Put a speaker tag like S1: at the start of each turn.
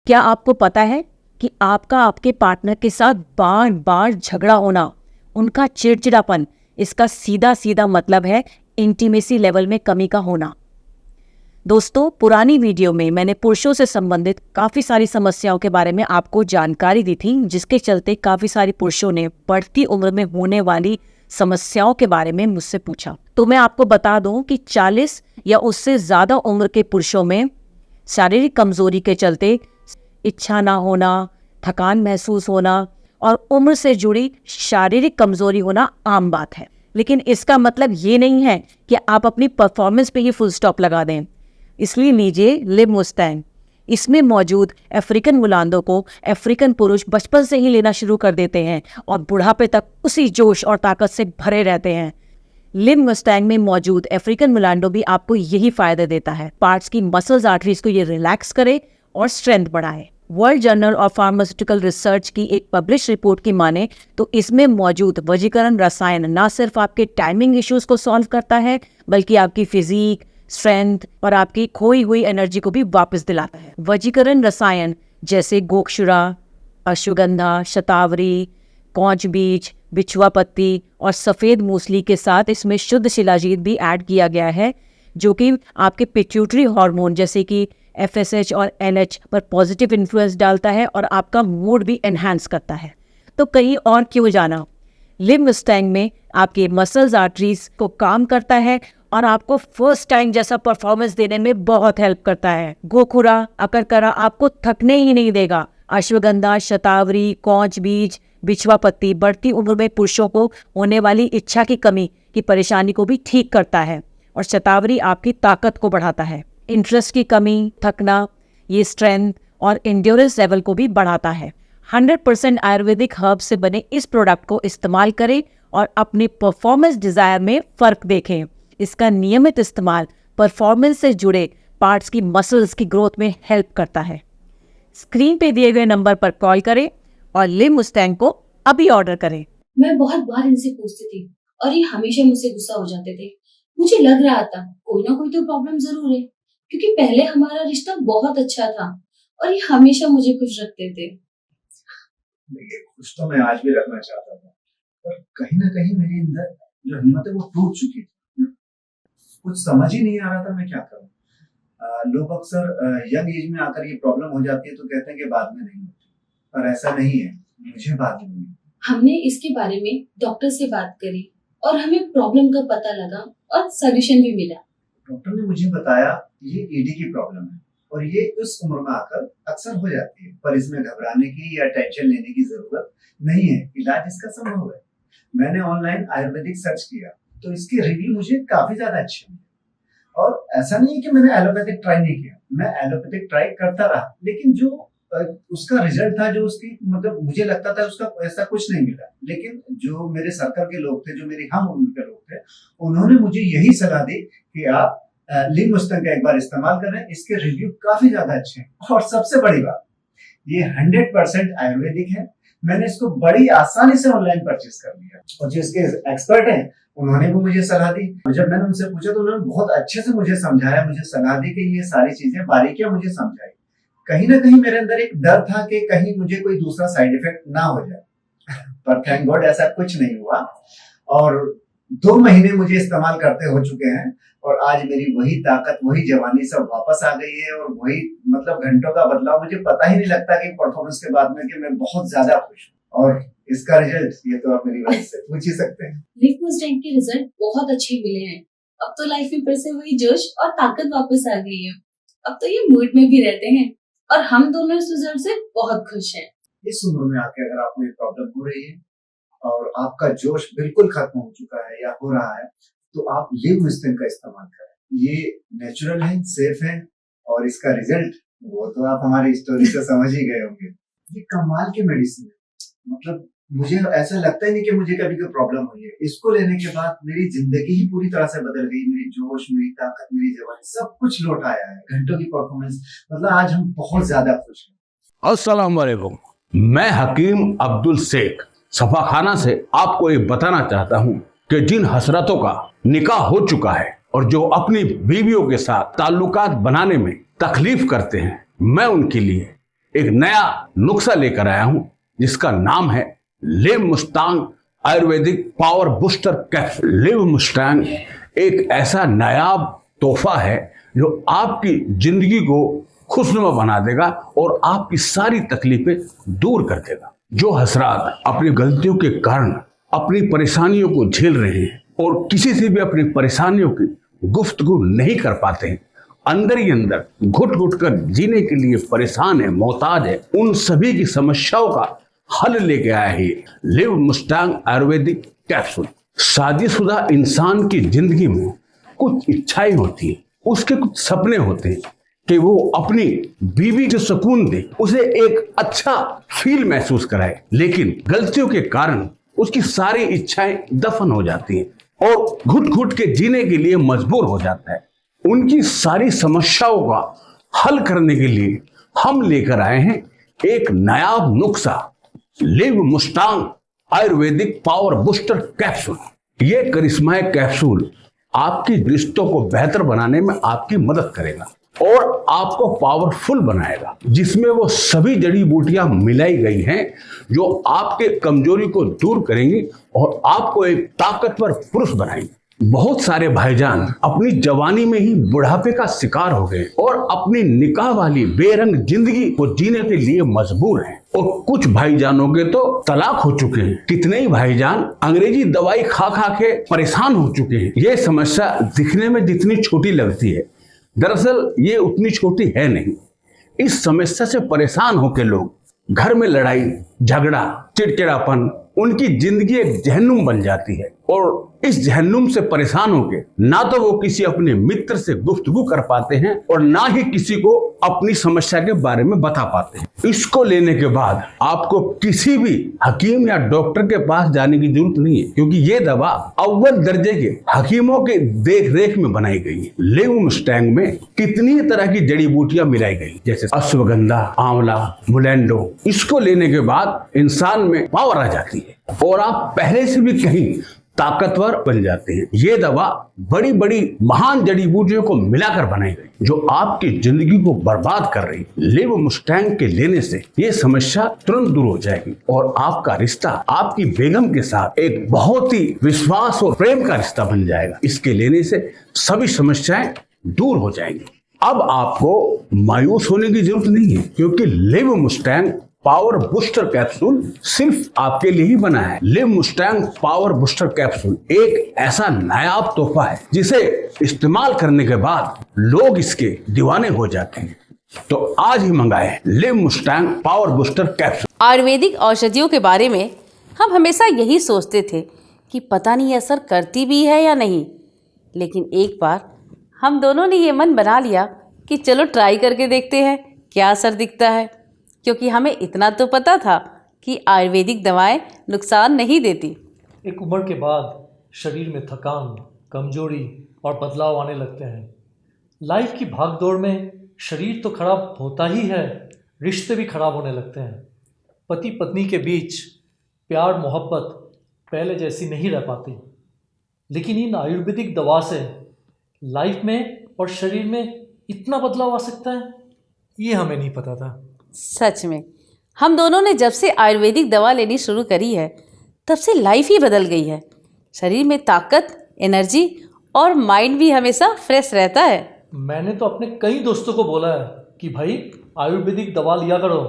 S1: क्या आपको पता है कि आपका आपके पार्टनर के साथ बार बार झगड़ा होना, उनका चिड़चिड़ापन, इसका सीधा सीधा मतलब है इंटीमेसी लेवल में कमी का होना। दोस्तों, पुरानी वीडियो में मैंने पुरुषों से संबंधित काफ़ी सारी समस्याओं के बारे में आपको जानकारी दी थी, जिसके चलते काफ़ी सारे पुरुषों ने बढ़ती उम्र में होने वाली समस्याओं के बारे में मुझसे पूछा। तो मैं आपको बता दूं कि 40 या उससे ज़्यादा उम्र के पुरुषों में शारीरिक कमजोरी के चलते इच्छा ना होना, थकान महसूस होना और उम्र से जुड़ी शारीरिक कमजोरी होना आम बात है। लेकिन इसका मतलब ये नहीं है कि आप अपनी परफॉर्मेंस पे ही फुल स्टॉप लगा दें। इसलिए लीजिए लिव मुस्टैंग। इसमें मौजूद अफ्रीकन मुलांदों को अफ्रीकन पुरुष बचपन से ही लेना शुरू कर देते हैं और बुढ़ापे तक उसी जोश और ताकत से भरे रहते हैं। लिव मुस्टैंग में मौजूद अफ्रीकन मुलांडो भी आपको यही फायदे देता है। पार्ट्स की मसल्स आर्टरीज को ये रिलैक्स करे और स्ट्रेंथ बढ़ाए। World journal of pharmaceutical research की एक पब्लिश रिपोर्ट की माने तो इसमें मौजूद वजीकरण रसायन न सिर्फ आपके टाइमिंग इश्यूज को सॉल्व करता है, बल्कि आपकी फिजिक, स्ट्रेंथ और आपकी खोई हुई एनर्जी को भी वापस दिलाता है। वजीकरण रसायन जैसे गोक्षुरा, अश्वगंधा, शतावरी, कौच बीज, बिछुआ पत्ती और सफ़ेद मूसली के साथ इसमें शुद्ध शिलाजीत भी ऐड किया गया है, जो कि आपके पिट्यूटरी हार्मोन जैसे कि FSH और NH पर पॉजिटिव इन्फ्लुएंस डालता है और आपका मूड भी एनहांस करता है। तो कहीं और क्यों जाना, लिव मुस्टैंग में आपके मसल्स आर्टरीज को काम करता है और आपको फर्स्ट टाइम जैसा परफॉर्मेंस देने में बहुत हेल्प करता है। गोखुरा, अकरकरा आपको थकने ही नहीं देगा। अश्वगंधा, शतावरी, कौच बीज, बिछवा पत्ती बढ़ती उम्र में पुरुषों को होने वाली इच्छा की कमी की परेशानी को भी ठीक करता है और शतावरी आपकी ताकत को बढ़ाता है। इंटरेस्ट की कमी, थकना, ये स्ट्रेंथ और एंड्योरेंस लेवल को भी बढ़ाता है। 100% आयुर्वेदिक हर्ब से बने इस प्रोडक्ट को इस्तेमाल करें और अपनी परफॉर्मेंस डिजायर में फ़र्क देखें। इसका नियमित इस्तेमाल परफॉर्मेंस से जुड़े पार्ट्स की मसल्स की ग्रोथ में हेल्प करता है। स्क्रीन पे दिए गए नंबर पर कॉल करें और लिव मुस्टैंग को अभी ऑर्डर करें।
S2: मैं बहुत बार इनसे पूछती थी और ये हमेशा मुझसे गुस्सा हो जाते थे। मुझे लग रहा था कोई ना कोई तो प्रॉब्लम जरूर है, क्योंकि पहले हमारा रिश्ता बहुत अच्छा था और ये हमेशा मुझे खुश रखते थे।
S3: देखिए, खुश तो मैं आज भी रखना चाहता था, पर कहीं ना कहीं मेरे अंदर जो हिम्मत है वो टूट चुकी थी। कुछ समझ ही नहीं आ रहा था मैं क्या करूं। लोग अक्सर यंग एज में आकर ये प्रॉब्लम हो जाती है तो कहते हैं कि बाद में नहीं होती, पर ऐसा नहीं है। मुझे बाद में हुई।
S2: हमने इसके बारे में डॉक्टर से बात करी और हमें प्रॉब्लम का पता लगा और सोल्यूशन भी मिला।
S3: डॉक्टर ने मुझे बताया ये ED की प्रॉब्लम है और ये उस उम्र में आकर अक्सर हो जाती है, पर इसमें घबराने की या टेंशन लेने की जरूरत नहीं है। इलाज इसका संभव है। मैंने ऑनलाइन आयुर्वेदिक सर्च किया तो इसके रिव्यू मुझे काफी ज्यादा अच्छे मिले। और ऐसा नहीं है कि मैंने एलोपैथिक ट्राई नहीं किया, मैं एलोपैथिक ट्राई करता रहा, लेकिन जो उसका रिजल्ट था, जो उसकी मतलब मुझे लगता था उसका ऐसा कुछ नहीं मिला। लेकिन जो मेरे सर्कल के लोग थे, जो मेरी हम उम्र के लोग थे, उन्होंने मुझे यही सलाह दी कि आप लिव मुस्टैंग का एक बार इस्तेमाल करें, इसके रिव्यू काफी ज्यादा अच्छे हैं। और सबसे बड़ी बात, ये 100% आयुर्वेदिक है। मैंने इसको बड़ी आसानी से ऑनलाइन परचेज कर लिया और जो इसके एक्सपर्ट हैं उन्होंने भी मुझे सलाह दी। जब मैंने उनसे पूछा तो उन्होंने बहुत अच्छे से मुझे समझाया, मुझे सलाह दी कि ये सारी चीजें बारीकियां मुझे समझाई। कहीं ना कहीं मेरे अंदर एक डर था कि कहीं मुझे कोई दूसरा साइड इफेक्ट ना हो जाए, पर थैंक गॉड ऐसा कुछ नहीं हुआ। और 2 महीने मुझे इस्तेमाल करते हो चुके हैं और आज मेरी वही ताकत, वही जवानी सब वापस आ गई है और वही मतलब घंटों का बदलाव। मुझे पता ही नहीं लगता कि परफॉर्मेंस के बाद में कि मैं बहुत ज्यादा खुश हूँ। और इसका रिजल्ट ये तो आप मेरी बात से पूछ ही सकते हैं।
S2: लिव मुस्टैंग के रिजल्ट बहुत अच्छे मिले हैं। अब तो लाइफ में फिर से वही जोश और ताकत वापस आ गई है। अब तो ये मूड में भी रहते हैं और हम दोनों इस रिजल्ट से बहुत खुश हैं।
S3: इस उम्र में आके अगर आपको ये प्रॉब्लम हो रही है और आपका जोश बिल्कुल खत्म हो चुका है या हो रहा है, तो आप लिव मुस्टैंग का इस्तेमाल करें। ये नेचुरल है, सेफ है और इसका रिजल्ट वो तो आप हमारी स्टोरी से समझ ही गए होंगे। ये कमाल की मेडिसिन है। मतलब मुझे ऐसा लगता ही नहीं कि मुझे कभी कोई प्रॉब्लम हुई है। इसको लेने के बाद मेरी जिंदगी ही पूरी तरह से बदल गई। मेरी जोश, मेरी ताकत, मेरी जवानी सब कुछ लौट आया है। घंटों की परफॉर्मेंस, मतलब आज हम बहुत ज्यादा खुश हैं।
S4: अस्सलाम वालेकुम, मैं हकीम अब्दुल शेख सफाखाना से आपको ये बताना चाहता हूँ कि जिन हसरतों का निकाह हो चुका है और जो अपनी बीवियों के साथ ताल्लुकात बनाने में तकलीफ करते हैं, मैं उनके लिए एक नया नुस्खा लेकर आया हूं जिसका नाम है Liv Mustang Ayurvedic power booster capsule. Liv Mustang एक ऐसा नायाब तोहफा है जो आपकी जिंदगी को खुशनुमा बना देगा और आपकी सारी तकलीफें दूर कर देगा। जो हजरात अपनी गलतियों के कारण अपनी परेशानियों को झेल रहे हैं और किसी से भी अपनी परेशानियों की गुफ्तगू नहीं कर पाते हैं, अंदर ही अंदर घुट घुट कर जीने के लिए परेशान है, मोहताज है, उन सभी की समस्याओं का हल लेके आया है लिव मुस्टांग आयुर्वेदिक कैप्सूल। शादीशुदा इंसान की जिंदगी में कुछ इच्छाएं होती है, उसके कुछ सपने होते हैं कि वो अपनी बीवी को सुकून दे, उसे एक अच्छा फील महसूस कराए, लेकिन गलतियों के कारण उसकी सारी इच्छाएं दफन हो जाती हैं और घुट घुट के जीने के लिए मजबूर हो जाता है। उनकी सारी समस्याओं का हल करने के लिए हम लेकर आए हैं एक नायाब नुस्खा Liv Mustang Ayurvedic power booster capsule. ये करिश्माई कैप्सूल आपकी रिश्तों को बेहतर बनाने में आपकी मदद करेगा और आपको पावरफुल बनाएगा, जिसमें वो सभी जड़ी बूटियां मिलाई गई हैं जो आपके कमजोरी को दूर करेंगी और आपको एक ताकतवर पुरुष बनाएंगी। बहुत सारे भाईजान अपनी जवानी में ही बुढ़ापे का शिकार हो गए और अपनी निकाह वाली बेरंग जिंदगी को जीने के लिए मजबूर हैं और कुछ भाईजानों के तो तलाक हो चुके हैं। कितने ही भाईजान अंग्रेजी दवाई खा खा के परेशान हो चुके हैं। ये समस्या दिखने में जितनी छोटी लगती है, दरअसल ये उतनी छोटी है नहीं। इस समस्या से परेशान होकर लोग घर में लड़ाई झगड़ा चिड़चिड़ापन उनकी जिंदगी एक जहन्नुम बन जाती है और इस जहन्नुम से परेशान होकर ना तो वो किसी अपने मित्र से गुफ्तगू कर पाते हैं और ना ही किसी को अपनी समस्या के बारे में बता पाते हैं। इसको लेने के बाद आपको किसी भी हकीम या डॉक्टर के पास जाने की जरूरत नहीं है, क्योंकि ये दवा अव्वल दर्जे के हकीमों के देख रेख में बनाई गई है। लिव मुस्टैंग में कितनी तरह की जड़ी बूटियां मिलाई गई, जैसे अश्वगंधा, आंवला, मुलेंडो। इसको लेने के बाद इंसान में पावर आ जाती है और आप पहले से भी कहीं ताकतवर बन जाते हैं। ये दवा बड़ी बड़ी महान जड़ी बूटियों को मिलाकर बनाई गई जो आपकी जिंदगी को बर्बाद कर रही है। लिव मुस्टैंग के लेने से ये समस्या तुरंत दूर हो जाएगी और आपका रिश्ता आपकी बेगम के साथ एक बहुत ही विश्वास और प्रेम का रिश्ता बन जाएगा। इसके लेने से सभी समस्याएं दूर हो जाएंगी। अब आपको मायूस होने की जरूरत नहीं है, क्योंकि live Mustang power booster capsule सिर्फ आपके लिए ही बना है। Live Mustang power booster capsule एक ऐसा नायाब तोहफा है जिसे इस्तेमाल करने के बाद लोग इसके दीवाने हो जाते हैं। तो आज ही मंगाए live Mustang power booster capsule.
S5: Ayurvedic औषधियों के बारे में हम हमेशा यही सोचते थे कि पता नहीं असर करती भी है या नहीं, लेकिन एक बार हम दोनों ने ये मन बना लिया कि चलो ट्राई करके देखते हैं क्या असर दिखता है, क्योंकि हमें इतना तो पता था कि आयुर्वेदिक दवाएं नुकसान नहीं देती।
S6: एक उम्र के बाद शरीर में थकान, कमजोरी और बदलाव आने लगते हैं। लाइफ की भागदौड़ में शरीर तो खराब होता ही है, रिश्ते भी खराब होने लगते हैं। पति पत्नी के बीच प्यार मोहब्बत पहले जैसी नहीं रह पाती। लेकिन इन आयुर्वेदिक दवा से लाइफ में और शरीर में इतना बदलाव आ सकता है, ये हमें नहीं पता था।
S5: सच में हम दोनों ने जब से आयुर्वेदिक दवा लेनी शुरू करी है तब से लाइफ ही बदल गई है। शरीर में ताकत, एनर्जी और माइंड भी हमेशा फ्रेश रहता है।
S6: मैंने तो अपने कई दोस्तों को बोला है कि भाई आयुर्वेदिक दवा लिया करो।